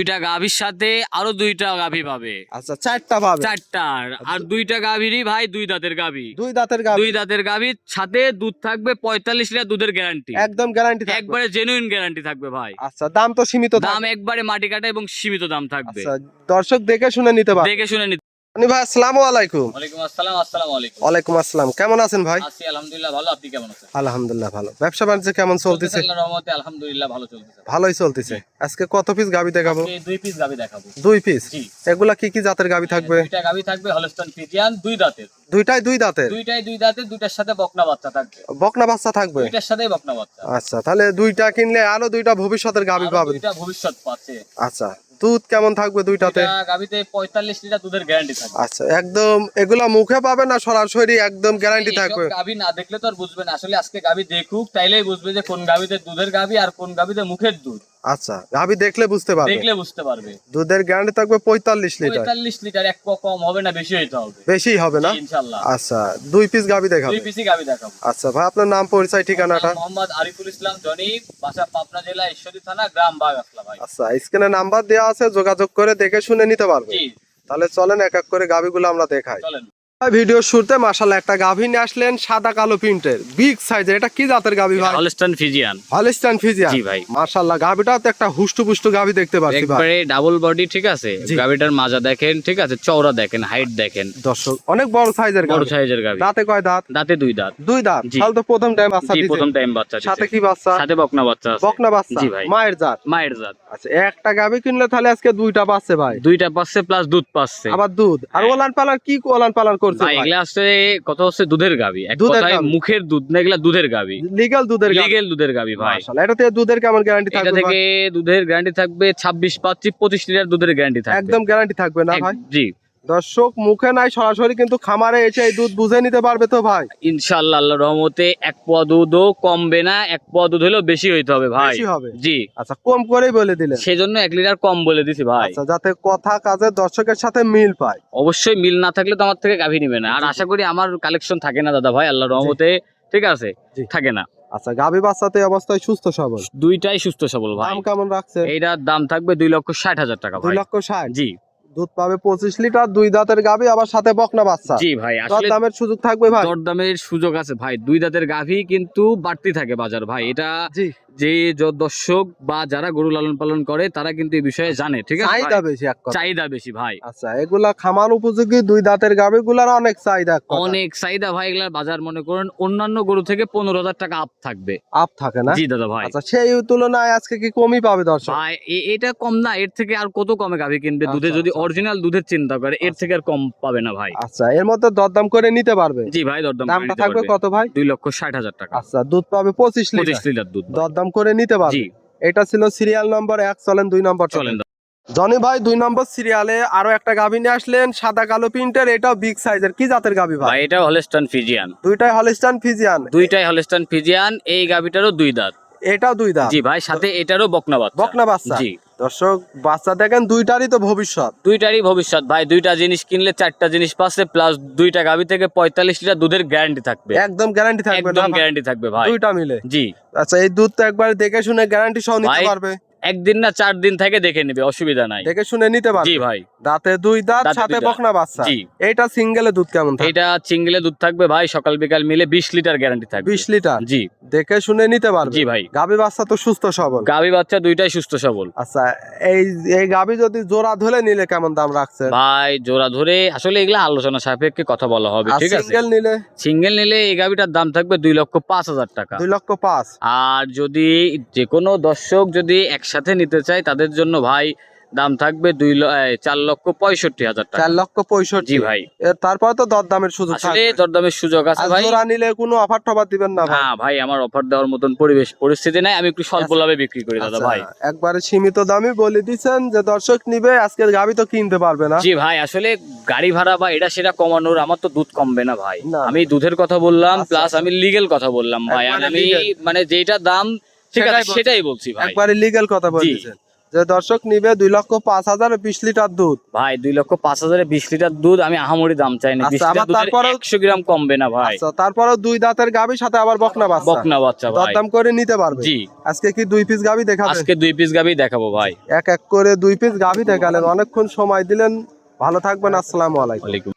দুইটা গাভীর সাথে আরো দুইটা গাভী পাবে। আচ্ছা, চারটা পাবে। চারটা আর দুইটা গাভীরই ভাই দুই দাঁতের গাভী। দুই দাঁতের গাভী। দুই দাঁতের গাভীর সাথে দুধ থাকবে 45 লিটার দুধের গ্যারান্টি। একদম গ্যারান্টি থাকবে। একবারে জেনুইন গ্যারান্টি থাকবে ভাই। আচ্ছা, দাম তো সীমিত থাকবে। দাম একবারে মাটি কাটা এবং সীমিত দাম থাকবে। আচ্ছা, দর্শক দেখে শুনে নিতে পারবে। দেখে শুনে নিতে। ভাই আসসালামু আলাইকুম। ওয়ালাইকুম আসসালাম। আসসালামু আলাইকুম। ওয়ালাইকুম আসসালাম। কেমন আছেন ভাই? আছি আলহামদুলিল্লাহ ভালো। আপনি কেমন আছেন? আলহামদুলিল্লাহ ভালো। ব্যবসা বাণিজ্য কেমন চলতেছে? আল্লাহর রহমতে আলহামদুলিল্লাহ ভালো চলতেছে। ভালোই চলতেছে। আজকে কত পিস গাভী দেখাবো? আজকে দুই পিস গাভী দেখাবো। দুই পিস। জি। এগুলা কি কি জাতের গাভী থাকবে? দুইটা গাভী থাকবে হলস্টাইন ফ্রিজিয়ান দুই দাঁতের। দুইটাই দুই দাঁতের। দুইটাই দুই দাঁতের, দুইটার সাথে বকনা বাচ্চা থাকবে। বকনা বাচ্চা থাকবে? দুইটার সাথেই বকনা বাচ্চা। আচ্ছা, তাহলে দুইটা কিনলে আরো দুইটা ভবিষ্যতের গাভী আরো পাবেন। দুইটা ভবিষ্যৎ পাচ্ছে। আচ্ছা, দুধ কেমন থাকবে দুইটাতে? দুইটা গাভীতে 45 লিটার দুধের গ্যারান্টি থাকবে। আচ্ছা, একদম এগুলা মুখে পাবে না সরাসরি একদম গ্যারান্টি থাকবে? এইসব গাভী না দেখলে তো আর বুঝবে না। আসলে আজকে গাভী দেখুক তাইলেই বুঝবে যে কোন গাভীতে দুধের গাভী আর কোন গাভীতে মুখের দুধ। আচ্ছা, গাভী দেখলে বুঝতে পারবে। দেখলে বুঝতে পারবে। দুধের গ্যারান্টি থাকবে 45 লিটার। 45 লিটার, এক পা কম হবে না, বেশি হইতে হবে। বেশি হবে না? জি, ইনশাআল্লাহ। আচ্ছা, দুই পিস গাভী দেখাবো। দুই পিসি গাভী দেখাবো। আচ্ছা ভাই, আপনার নাম পরিচয় ঠিকানাটা? মোহাম্মদ আরিফুল ইসলাম জনি, বাসা পাবনা জেলা ঈশ্বরদী থানা, গ্রাম বাগাসলা ভাই। আচ্ছা, স্ক্রিনে নাম্বার দেওয়া আছে, যোগাযোগ করে দেখে শুনে নিতে পারবে। জি, তাহলে চলেন এক এক করে গাভীগুলো আমরা দেখাই। চলেন। ভিডিও শুরুতে মাশাআল্লাহ একটা গাভী নিয়ে আসলেন, সাদা কালো প্রিন্টের, বিগ সাইজের। এটা কি জাতের গাভী ভাই? Holstein Friesian. Holstein Friesian. জি ভাই। মাশাআল্লাহ, গাভীটাও তো একটা হুষ্টপুষ্ট গাভী দেখতে পাচ্ছি ভাই। একবারে ডাবল বডি, ঠিক আছে। জি। গাভীটার মাজা দেখেন, ঠিক আছে, চওড়া দেখেন, হাইট দেখেন। দর্শক অনেক বড় সাইজের বড় গাভী। সাইজের গাভী। দাঁতে কয় দাঁত? দাঁতে দুই দাঁত। দুই দাঁত। জি। তাহলে তো প্রথম টাইম বাচ্চা জি, দিছে। প্রথম টাইম বাচ্চা দিছে। সাথে কি বাচ্চা? সাথে বকনা বাচ্চা আছে। বকনা বাচ্চা। জি ভাই। মায়ের জাত? মায়ের জাত। আচ্ছা, একটা গাভী কিনলে তাহলে আজকে দুইটা পাচ্ছে ভাই? দুইটা পাচ্ছে প্লাস দুধ পাচ্ছে। আবার দুধ আর ওলান পালান কি ওলান পালান করছে ভাই ভাই? এগুলা হচ্ছে কত হচ্ছে দুধের গাভী। এক দুধের কথায় গাভী। মুখের দুধ না, এগুলা দুধের গাভী। লিগ্যাল দুধের গাভী। লিগেল দুধের গাভী ভাই। মাশাআল্লাহ, এটা থেকে দুধের কেমন গ্যারান্টি এটা থাকবে থেকে ভাই? দুধের গ্যারান্টি থাকবে 26 25 লিটার দুধের গ্যারান্টি থাকবে। একদম গ্যারান্টি থাকবে না ভাই? জি, দর্শক মুখে নাই, সরাসরি কিন্তু খামারে এসে এই দুধ বুঝে নিতে পারবে তো ভাই? ইনশাআল্লাহ আল্লাহর রহমতে এক পোয়া দুধও কমবে না, এক পোয়া দুধ হলেও বেশি হইতে হবে ভাই। বেশি হবে? জি, আচ্ছা, কম করেই বলে দিলেন। সেজন্য 1 লিটার কম বলে দিছি ভাই। আচ্ছা, যাতে কথা কাজে দর্শকের সাথে মিল পায়। অবশ্যই মিল না থাকলে তো আমার থেকে গাভী নিবে না। আর আশা করি আমার কালেকশন থাকে না দাদা ভাই, আল্লাহর রহমতে, ঠিক আছে, জি। থাকে না। আচ্ছা, গাভী বাচ্চাতে অবস্থায় সুস্থ সবল? দুইটাই সুস্থ সবল ভাই। দাম কেমন রাখছে? এইটার দাম থাকবে 2,60,000 টাকা ভাই। 2,60,000? জি, দুধ পাবে 25 লিটার, দুই দাঁতের গাভী, আবার সাথে বকনা বাচ্চা। জি ভাই। দর আসলে দামের সুযোগ থাকবে ভাই? দরদামের সুযোগ আছে ভাই। দুই দাঁতের গাভী কিন্তু বাড়তি থাকে বাজার ভাই। এটা জি। যে দর্শক বা যারা গরু লালন পালন করে তারা কিন্তু এই বিষয়ে জানে, ঠিক আছে চাহিদা ভাই? বেশি এক কথা। চাহিদা বেশি ভাই। আচ্ছা, এগুলা খামার উপযোগী দুই দাঁতের গাভীগুলার অনেক চাহিদা এক কথা। অনেক চাহিদা ভাই। এগুলার বাজার মনে করেন অন্যান্য গরু থেকে 15,000 টাকা আপ থাকবে। আপ থাকে না? জি দাদা ভাই। আচ্ছা, সেই তুলনায় আজকে কি কমই পাবে দর্শক? ভাই এটা কম না, এর থেকে আর কত কমে গাভী কিনবে দুধে? আচ্ছা, যদি আচ্ছা। অরিজিনাল দুধের চিন্তা করে এর থেকে আর কম পাবে না ভাই। আচ্ছা, এর মধ্যে দরদাম করে নিতে পারবে? জি ভাই, দরদাম করে দামটা নিতে থাকবে পারবে। কত ভাই? 2,60,000 টাকা। আচ্ছা, দুধ পাবে 25 লিটার। 25 লিটার দুধ ভাই। দরদাম করে নিতে পারবে? জি, এটা ছিল সিরিয়াল নম্বর 1। চলেন 2 নম্বর চলেন দাদা। জনি ভাই, 2 নম্বর সিরিয়ালে আরো একটা গাভী নিয়ে আসলেন, সাদা কালো প্রিন্টের, এটাও বিগ সাইজের। কি জাতের গাভী ভাই? ভাই এটা হলস্টাইন ফ্রিজিয়ান। দুইটাই হলস্টাইন ফ্রিজিয়ান? দুইটাই হলস্টাইন ফ্রিজিয়ান। এই গাভীটারও দুই দাঁত। এটাও দুই দাঁত? জি ভাই, সাথে এটারও বকনা বাচ্চা। বকনা বাচ্চা? জি। দর্শক বাচ্চা দেখেন, দুইটারই তো ভবিষ্যৎ। দুইটারই ভবিষ্যৎ ভাই। দুইটা জিনিস কিনলে 4টা জিনিস পাচ্ছে, প্লাস দুইটা গাভী থেকে 45 লিটার দুধের গ্যারান্টি থাকবে। একদম গ্যারান্টি থাকবে না? একদম গ্যারান্টি থাকবে ভাই। দুইটা মিলে? জি আচ্ছা, এই দুধ তো একবার দেখে শুনে গ্যারান্টি সহ নিতে ভাই, পারবে? একদিন না 4 দিন থেকে দেখে নিবে, অসুবিধা নাই। দেখে শুনে নিতে পারবে? জি ভাই। দাঁতে দুই দাঁত, দাঁতে সাথে দুই দাঁত। বকনা বাচ্চা? জি। এইটা সিঙ্গেলে দুধ কেমন থাকে? এটা সিঙ্গেলে দুধ থাকবে ভাই সকাল বিকাল মিলে 20 লিটার গ্যারান্টি থাকবে। 20 লিটার? জি দেখে শুনে নিতে পারবে? জি ভাই। গাভী বাচ্চা তো সুস্থ সবল? গাভী বাচ্চা দুইটাই সুস্থ সবল। আচ্ছা, এই এই গাভী যদি জোড়া ধরে নিলে কেমন দাম রাখছে? ভাই জোড়া ধরে আসলে এগুলা আলোচনা সাপেক্ষে কথা বলা হবে, আর ঠিক আছে। সিঙ্গেল নিলে? সিঙ্গেল নিলে এই গাভীটার দাম থাকবে 2,05,000 টাকা। 2,05,000? আর যদি যে কোনো দর্শক যদি একসাথে নিতে চায় তাদের জন্য ভাই দাম থাকবে 4,65,000 টাকা। 4,65,000? জি ভাই। তারপর তো দরদামের সুযোগ আসলে থাকবে? দরদামের সুযোগ আছে আর ভাই। জোড়া নিলে কোনো অফার টফার দিবেন না ভাই? না ভাই, আমার অফার দেওয়ার মতন পরিবেশ পরিস্থিতি নাই। আমি একটু স্বল্প লাভে বিক্রি করি দাদা আচ্ছা, ভাই। একবারে সীমিত দামই বলে দিচ্ছেন যে দর্শক নিবে, আজকের গাভী তো কিনতে পারবে না? জি ভাই, আসলে গাড়ি ভাড়া বা এটা সেটা কমানোর আমার তো দুধ কমবে না ভাই। না। আমি দুধের কথা বললাম, আচ্ছা, প্লাস আচ্ছা। আমি লিগেল কথা বললাম ভাই। আর একবারে আমি legal। মানে যেটা দাম ঠিক আছে সেটাই সেটাই বলছি ভাই। একবারে লিগ্যাল কথা জি। বলতেছেন। যে দর্শক নিবে 2,05,000 20 লিটার দুধ। ভাই 2,05,000 20 লিটার দুধ, আমি আহামরি দাম চাই না। 20 আচ্ছা, লিটার আবার দুধের তারপরেও 100 গ্রাম কমবে না ভাই। আচ্ছা, তারপরেও 2 দাঁতের গাভী সাথে আবার বকনা বাচ্চা। বকনা বাচ্চা ভাই, দরদাম করে নিতে পারবে। জি। আজকে কি 2 পিস গাভী দেখাবেন? আজকে 2 পিস গাবি দেখাবো ভাই। এক এক করে 2 পিস গাভী দেখালেন, অনেকক্ষণ সময় দিলেন। ভালো থাকবেন, আসসালামু আলাইকুম। ওয়ালাইকুম।